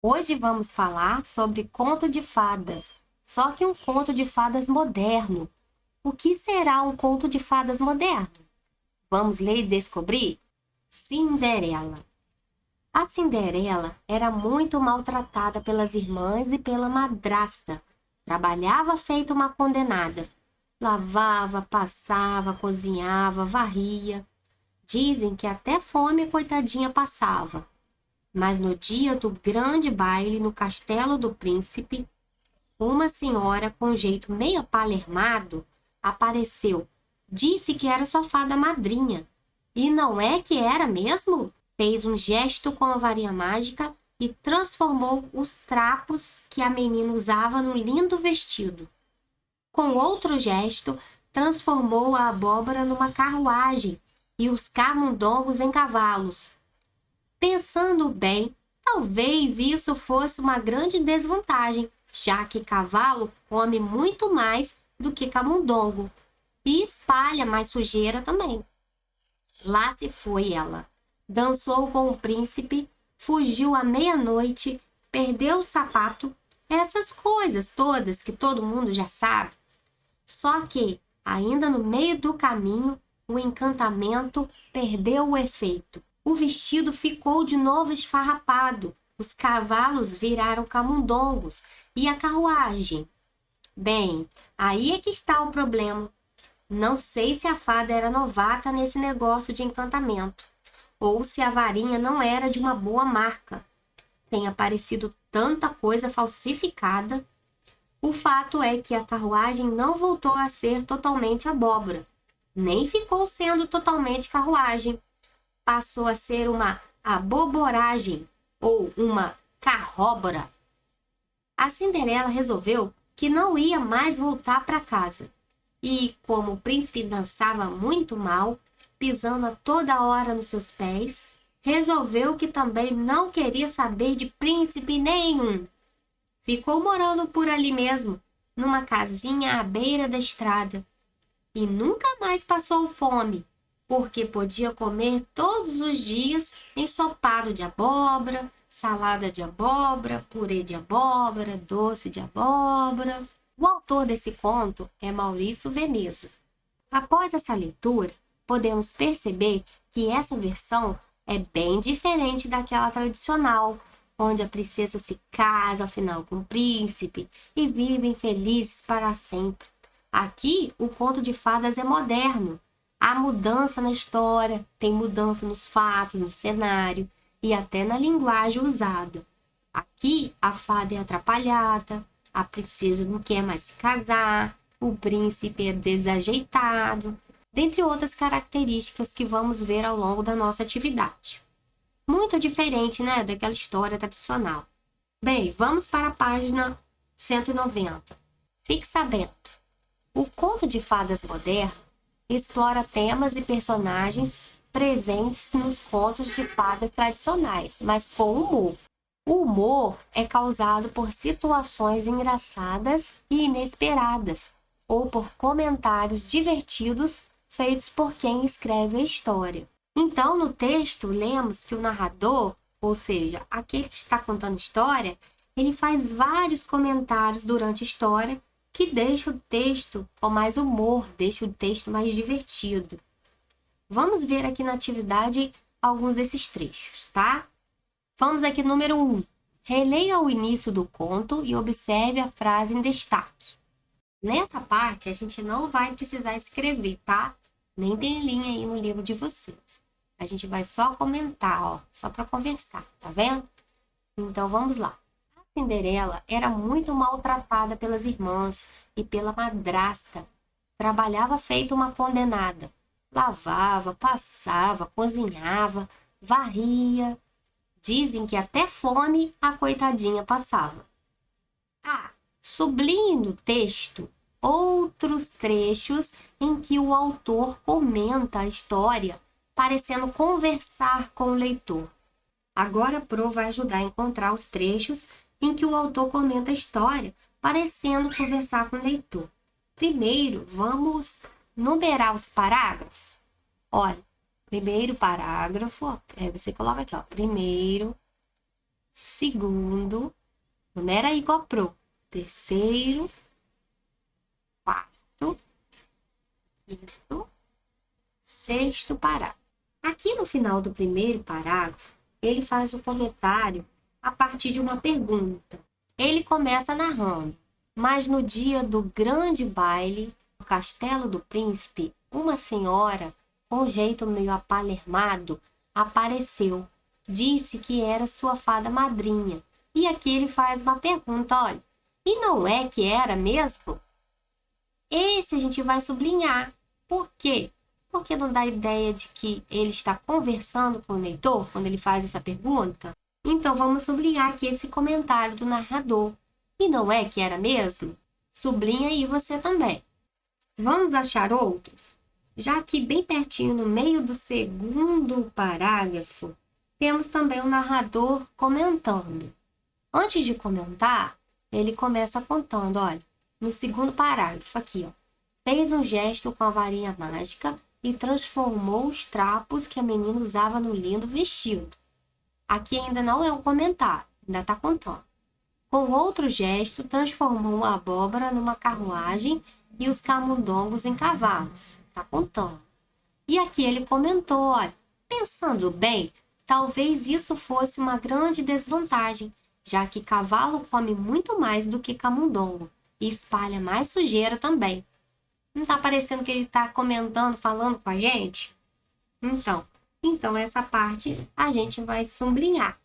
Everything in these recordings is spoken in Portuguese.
Hoje vamos falar sobre conto de fadas, só que um conto de fadas moderno. O que será um conto de fadas moderno? Vamos ler e descobrir? Cinderela. A Cinderela era muito maltratada pelas irmãs e pela madrasta. Trabalhava feito uma condenada. Lavava, passava, cozinhava, varria. Dizem que até fome a coitadinha passava. Mas no dia do grande baile no castelo do príncipe, uma senhora com jeito meio palermado apareceu. Disse que era sua fada madrinha. E não é que era mesmo? Fez um gesto com a varinha mágica e transformou os trapos que a menina usava num lindo vestido. Com outro gesto, transformou a abóbora numa carruagem e os camundongos em cavalos. Pensando bem, talvez isso fosse uma grande desvantagem, já que cavalo come muito mais do que camundongo e espalha mais sujeira também. Lá se foi ela. Dançou com o príncipe, fugiu à meia-noite, perdeu o sapato, essas coisas todas que todo mundo já sabe. Só que, ainda no meio do caminho, o encantamento perdeu o efeito. O vestido ficou de novo esfarrapado, os cavalos viraram camundongos e a carruagem. Bem, aí é que está o problema. Não sei se a fada era novata nesse negócio de encantamento, ou se a varinha não era de uma boa marca. Tem aparecido tanta coisa falsificada. O fato é que a carruagem não voltou a ser totalmente abóbora, nem ficou sendo totalmente carruagem. Passou a ser uma aboboragem ou uma carróbora. A Cinderela resolveu que não ia mais voltar para casa. E, como o príncipe dançava muito mal, pisando a toda hora nos seus pés, resolveu que também não queria saber de príncipe nenhum. Ficou morando por ali mesmo, numa casinha à beira da estrada. E nunca mais passou fome, porque podia comer todos os dias ensopado de abóbora, salada de abóbora, purê de abóbora, doce de abóbora. O autor desse conto é Maurício Veneza. Após essa leitura, podemos perceber que essa versão é bem diferente daquela tradicional, onde a princesa se casa ao final com o príncipe e vivem felizes para sempre. Aqui, o conto de fadas é moderno. Há mudança na história, tem mudança nos fatos, no cenário e até na linguagem usada. Aqui, a fada é atrapalhada, a princesa não quer mais se casar, o príncipe é desajeitado, dentre outras características que vamos ver ao longo da nossa atividade. Muito diferente, né, daquela história tradicional. Bem, vamos para a página 190. Fique sabendo, o conto de fadas moderno explora temas e personagens presentes nos contos de fadas tradicionais, mas com humor. O humor é causado por situações engraçadas e inesperadas, ou por comentários divertidos feitos por quem escreve a história. Então, no texto, lemos que o narrador, ou seja, aquele que está contando história, ele faz vários comentários durante a história que deixa o texto com mais humor, deixa o texto mais divertido. Vamos ver aqui na atividade alguns desses trechos, tá? Vamos aqui número 1. Releia o início do conto e observe a frase em destaque. Nessa parte, a gente não vai precisar escrever, tá? Nem tem linha aí no livro de vocês. A gente vai só comentar, ó, só para conversar, tá vendo? Então, vamos lá. A Cinderela era muito maltratada pelas irmãs e pela madrasta. Trabalhava feito uma condenada. Lavava, passava, cozinhava, varria. Dizem que até fome a coitadinha passava. Ah, sublinhe no texto outros trechos em que o autor comenta a história, parecendo conversar com o leitor. Agora a Pro vai ajudar a encontrar os trechos em que o autor comenta a história, parecendo conversar com o leitor. Primeiro, vamos numerar os parágrafos. Olha, primeiro parágrafo, ó, você coloca aqui, ó, primeiro, segundo, numera aí igual pro, terceiro, quarto, quinto, sexto parágrafo. Aqui no final do primeiro parágrafo, ele faz o comentário a partir de uma pergunta. Ele começa narrando: mas no dia do grande baile, no castelo do príncipe, uma senhora, com jeito meio apalermado, apareceu. Disse que era sua fada madrinha. E aqui ele faz uma pergunta, olha, e não é que era mesmo? Esse a gente vai sublinhar. Por quê? Porque não dá ideia de que ele está conversando com o leitor quando ele faz essa pergunta? Então, vamos sublinhar aqui esse comentário do narrador. E não é que era mesmo? Sublinha aí você também. Vamos achar outros? Já aqui bem pertinho, no meio do segundo parágrafo, temos também o narrador comentando. Antes de comentar, ele começa contando, olha, no segundo parágrafo aqui, ó. Fez um gesto com a varinha mágica e transformou os trapos que a menina usava no lindo vestido. Aqui ainda não é um comentário, ainda está contando. Com outro gesto, transformou a abóbora numa carruagem e os camundongos em cavalos. Está contando. E aqui ele comentou, olha, pensando bem, talvez isso fosse uma grande desvantagem, já que cavalo come muito mais do que camundongo e espalha mais sujeira também. Não está parecendo que ele está comentando, falando com a gente? Então, essa parte a gente vai sublinhar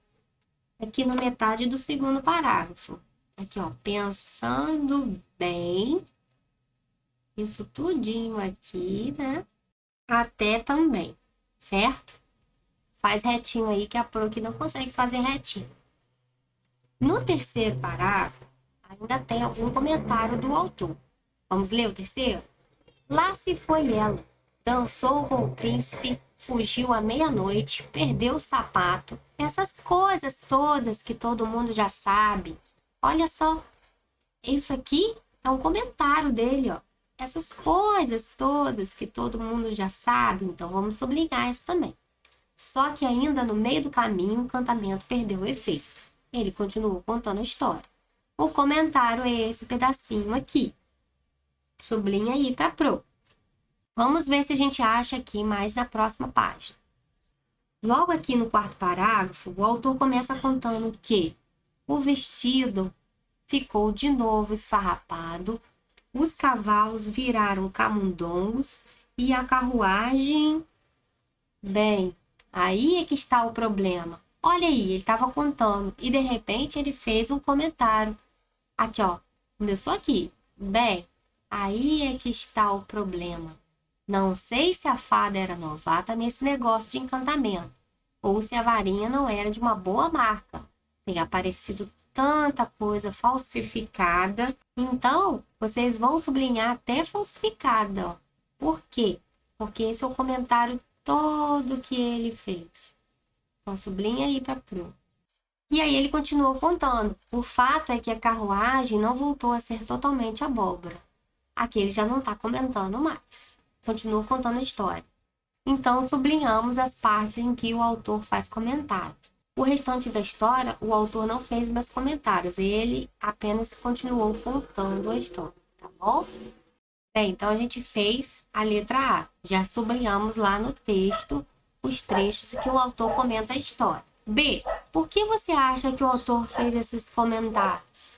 aqui na metade do segundo parágrafo. Aqui, ó, pensando bem, isso tudinho aqui, né? Até também, certo? Faz retinho aí que a Pro aqui não consegue fazer retinho. No terceiro parágrafo, ainda tem algum comentário do autor. Vamos ler o terceiro? Lá se foi ela, dançou com o príncipe, fugiu à meia-noite, perdeu o sapato, essas coisas todas que todo mundo já sabe. Olha só, isso aqui é um comentário dele, ó. Essas coisas todas que todo mundo já sabe, então vamos sublinhar isso também. Só que ainda no meio do caminho o encantamento perdeu o efeito. Ele continuou contando a história. O comentário é esse pedacinho aqui. Sublinha aí para Pro. Vamos ver se a gente acha aqui mais na próxima página. Logo aqui no quarto parágrafo, o autor começa contando que o vestido ficou de novo esfarrapado, os cavalos viraram camundongos e a carruagem... Bem, aí é que está o problema. Olha aí, ele estava contando e de repente ele fez um comentário. Aqui, ó, começou aqui. Bem, aí é que está o problema. Não sei se a fada era novata nesse negócio de encantamento, ou se a varinha não era de uma boa marca. Tem aparecido tanta coisa falsificada. Então, vocês vão sublinhar até falsificada. Ó. Por quê? Porque esse é o comentário todo que ele fez. Então, sublinha aí para Pro. E aí ele continuou contando. O fato é que a carruagem não voltou a ser totalmente abóbora. Aqui ele já não está comentando mais. Continua contando a história. Então, sublinhamos as partes em que o autor faz comentários. O restante da história, o autor não fez mais comentários. Ele apenas continuou contando a história, tá bom? Bem, então a gente fez a letra A. Já sublinhamos lá no texto os trechos que o autor comenta a história. B. Por que você acha que o autor fez esses comentários?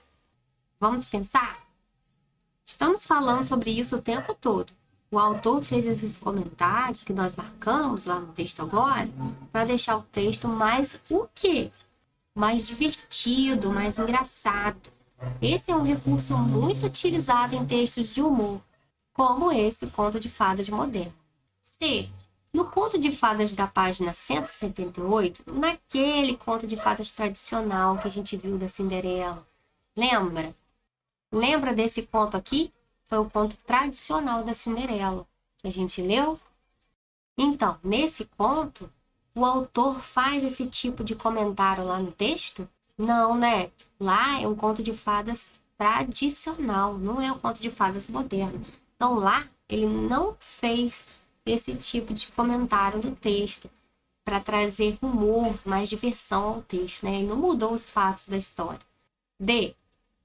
Vamos pensar? Estamos falando sobre isso o tempo todo. O autor fez esses comentários que nós marcamos lá no texto agora para deixar o texto mais o quê? Mais divertido, mais engraçado. Esse é um recurso muito utilizado em textos de humor, como esse Conto de Fadas moderno. C. No Conto de Fadas da página 178, naquele conto de fadas tradicional que a gente viu da Cinderela, lembra? Lembra desse conto aqui? Foi o conto tradicional da Cinderela, que a gente leu. Então, nesse conto, o autor faz esse tipo de comentário lá no texto? Não, né? Lá é um conto de fadas tradicional, não é um conto de fadas moderno. Então, lá, ele não fez esse tipo de comentário no texto. para trazer humor, mais diversão ao texto, né? E não mudou os fatos da história. D.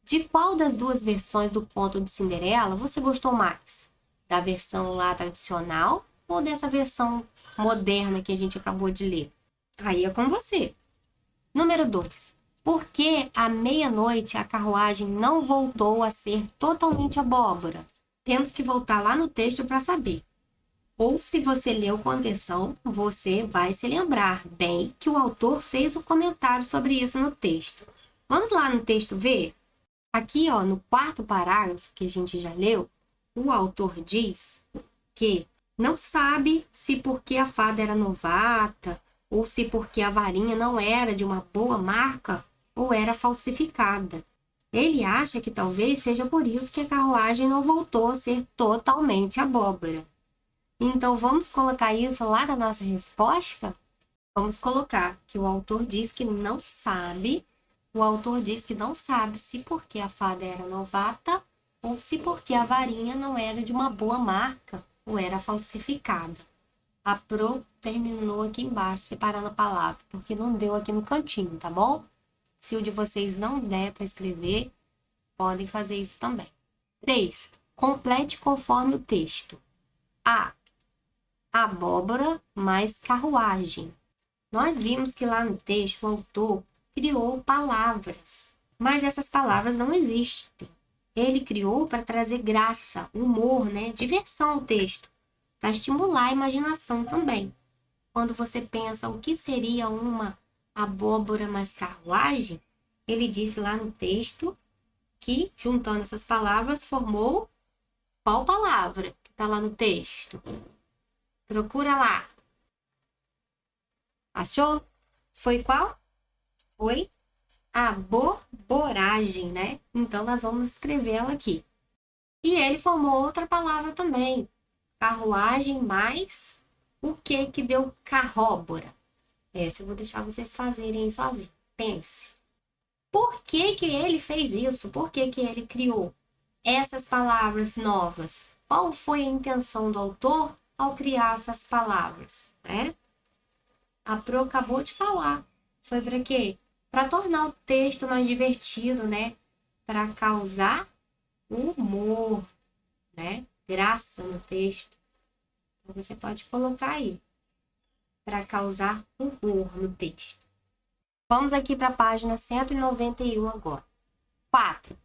De qual das duas versões do conto de Cinderela você gostou mais? Da versão lá tradicional ou dessa versão moderna que a gente acabou de ler? Aí é com você. Número 2. Por que à meia-noite a carruagem não voltou a ser totalmente abóbora? Temos que voltar lá no texto para saber. Ou se você leu com atenção, você vai se lembrar bem que o autor fez um comentário sobre isso no texto. Vamos lá no texto ver? Aqui, ó, no quarto parágrafo que a gente já leu, o autor diz que não sabe se porque a fada era novata ou se porque a varinha não era de uma boa marca ou era falsificada. Ele acha que talvez seja por isso que a carruagem não voltou a ser totalmente abóbora. Então, vamos colocar isso lá na nossa resposta? Vamos colocar que o autor diz que não sabe. O autor diz que não sabe se porque a fada era novata ou se porque a varinha não era de uma boa marca ou era falsificada. A Pro terminou aqui embaixo, separando a palavra, porque não deu aqui no cantinho, tá bom? Se o de vocês não der para escrever, podem fazer isso também. 3. Complete conforme o texto. A. Abóbora mais carruagem. Nós vimos que lá no texto o autor criou palavras, mas essas palavras não existem. Ele criou para trazer graça, humor, né? Diversão ao texto, para estimular a imaginação também. Quando você pensa o que seria uma abóbora mais carruagem, ele disse lá no texto que, juntando essas palavras, formou qual palavra que está lá no texto? Procura lá. Achou? Foi qual? Foi aboboragem, né? Então, nós vamos escrever ela aqui. E ele formou outra palavra também. Carruagem mais o que deu carróbora? Essa eu vou deixar vocês fazerem sozinhos. Pense. Por que ele fez isso? Por que ele criou essas palavras novas? Qual foi a intenção do autor ao criar essas palavras, né? A Pro acabou de falar. Foi para quê? Para tornar o texto mais divertido, né? Para causar humor, né? Graça no texto. Então, você pode colocar aí. Para causar humor no texto. Vamos aqui para a página 191 agora. 4.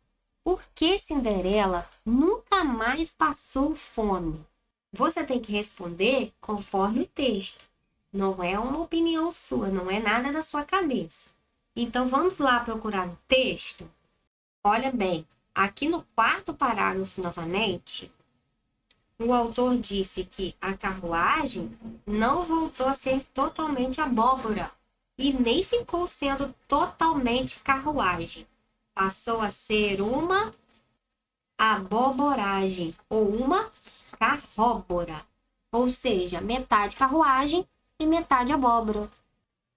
Por que Cinderela nunca mais passou fome? Você tem que responder conforme o texto. Não é uma opinião sua, não é nada da sua cabeça. Então, vamos lá procurar no texto. Olha bem, aqui no quarto parágrafo novamente, o autor disse que a carruagem não voltou a ser totalmente abóbora e nem ficou sendo totalmente carruagem. Passou a ser uma aboboragem ou uma carróbora, ou seja, metade carruagem e metade abóbora.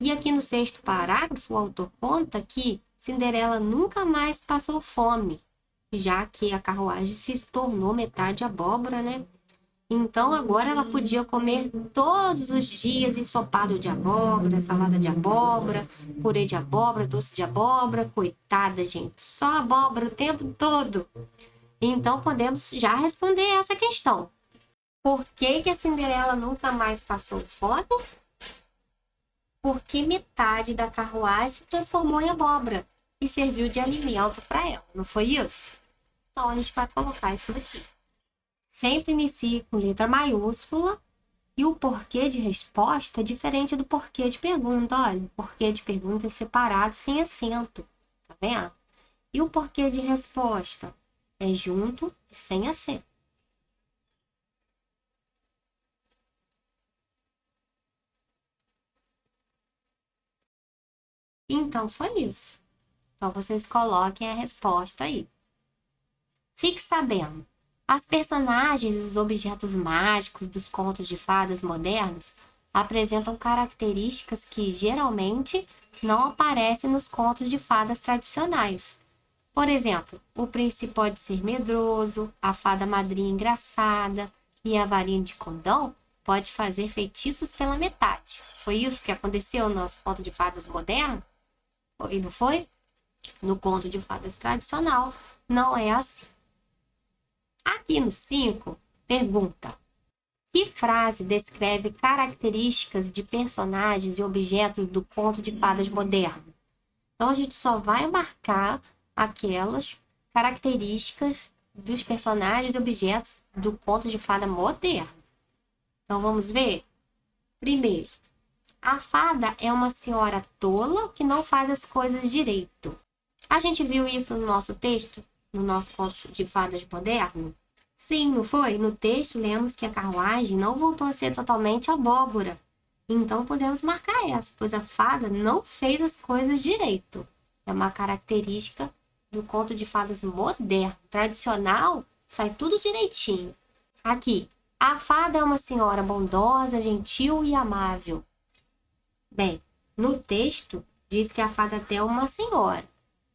E aqui no sexto parágrafo, o autor conta que Cinderela nunca mais passou fome, já que a carruagem se tornou metade abóbora, né? Então, agora ela podia comer todos os dias ensopado de abóbora, salada de abóbora, purê de abóbora, doce de abóbora. Coitada, gente, só abóbora o tempo todo. Então, podemos já responder essa questão. Por que a Cinderela nunca mais passou fome? Porque metade da carruagem se transformou em abóbora e serviu de alimento para ela, não foi isso? Então, a gente vai colocar isso daqui. Sempre inicie com letra maiúscula e o porquê de resposta é diferente do porquê de pergunta. Olha, o porquê de pergunta é separado sem acento, tá vendo? E o porquê de resposta é junto e sem acento. Então, foi isso. Então, vocês coloquem a resposta aí. Fique sabendo. As personagens e os objetos mágicos dos contos de fadas modernos apresentam características que geralmente não aparecem nos contos de fadas tradicionais. Por exemplo, o príncipe pode ser medroso, a fada madrinha engraçada e a varinha de condão pode fazer feitiços pela metade. Foi isso que aconteceu no nosso conto de fadas moderno? Foi, não foi? No conto de fadas tradicional, não é assim. Aqui no 5, pergunta: que frase descreve características de personagens e objetos do conto de fadas moderno? Então, a gente só vai marcar aquelas características dos personagens e objetos do conto de fada moderno. Então, vamos ver? Primeiro, a fada é uma senhora tola que não faz as coisas direito. A gente viu isso no nosso texto, no nosso conto de fadas moderno? Sim, não foi? No texto, lemos que a carruagem não voltou a ser totalmente abóbora. Então, podemos marcar essa, pois a fada não fez as coisas direito. É uma característica do conto de fadas moderno. Tradicional, sai tudo direitinho. Aqui, a fada é uma senhora bondosa, gentil e amável. Bem, no texto, diz que a fada até é uma senhora.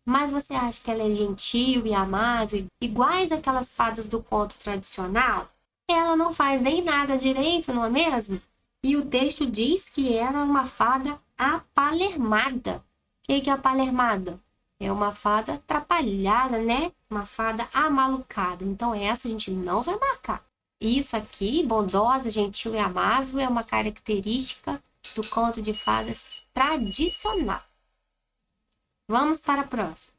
Mas você acha que ela é gentil e amável, iguais aquelas fadas do conto tradicional? Ela não faz nem nada direito, não é mesmo? E o texto diz que ela é uma fada apalermada. O que é apalermada? É uma fada atrapalhada, né? Uma fada amalucada. Então, essa a gente não vai marcar. Isso aqui, bondosa, gentil e amável, é uma característica do conto de fadas tradicional. Vamos para a próxima.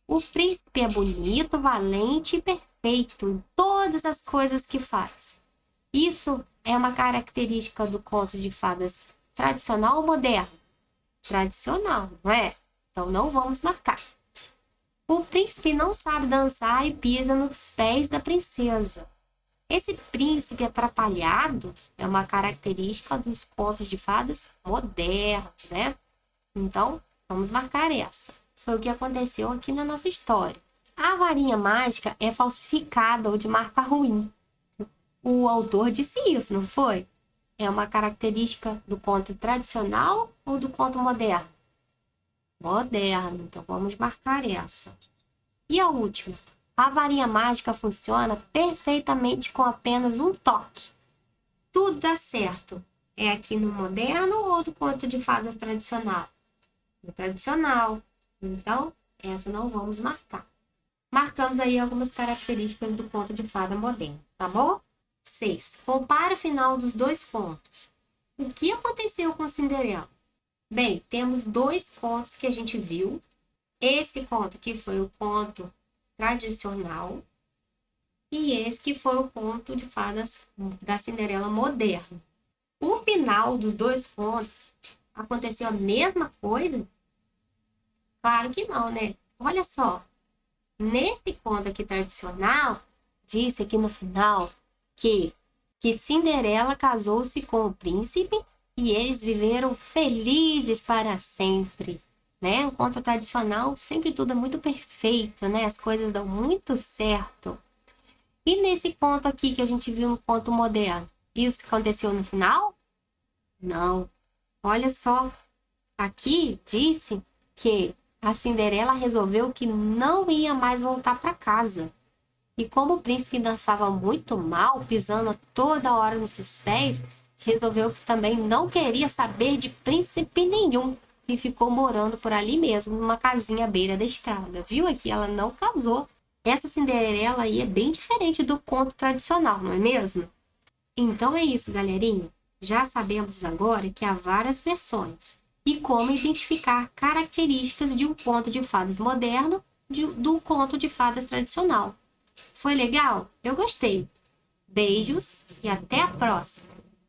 O príncipe é bonito, valente e perfeito em todas as coisas que faz. Isso é uma característica do conto de fadas tradicional ou moderno? Tradicional, não é? Então, não vamos marcar. O príncipe não sabe dançar e pisa nos pés da princesa. Esse príncipe atrapalhado é uma característica dos contos de fadas modernos, né? Então, vamos marcar essa. Foi o que aconteceu aqui na nossa história. A varinha mágica é falsificada ou de marca ruim. O autor disse isso, não foi? É uma característica do conto tradicional ou do conto moderno? Moderno, então vamos marcar essa. E a última. A varinha mágica funciona perfeitamente com apenas um toque. Tudo dá certo. É aqui no moderno ou do conto de fadas tradicional? No tradicional. Então, essa não vamos marcar. Marcamos aí algumas características do conto de fada moderno, tá bom? 6. Compara o final dos dois contos. O que aconteceu com Cinderela? Bem, temos dois contos que a gente viu. Esse conto aqui foi o conto tradicional e esse que foi o conto de fadas da Cinderela moderno. O final dos dois contos aconteceu a mesma coisa? Claro que não, né? Olha só, nesse conto aqui tradicional, disse aqui no final que Cinderela casou-se com o príncipe e eles viveram felizes para sempre, né? O conto tradicional, sempre tudo é muito perfeito, né? As coisas dão muito certo. E nesse conto aqui que a gente viu no conto moderno, isso aconteceu no final? Não. Olha só, aqui disse que a Cinderela resolveu que não ia mais voltar para casa. E como o príncipe dançava muito mal, pisando toda hora nos seus pés, resolveu que também não queria saber de príncipe nenhum e ficou morando por ali mesmo, numa casinha à beira da estrada. Viu aqui? Ela não casou. Essa Cinderela aí é bem diferente do conto tradicional, não é mesmo? Então é isso, galerinha. Já sabemos agora que há várias versões e como identificar características de um conto de fadas moderno do conto de fadas tradicional. Foi legal? Eu gostei. Beijos e até a próxima!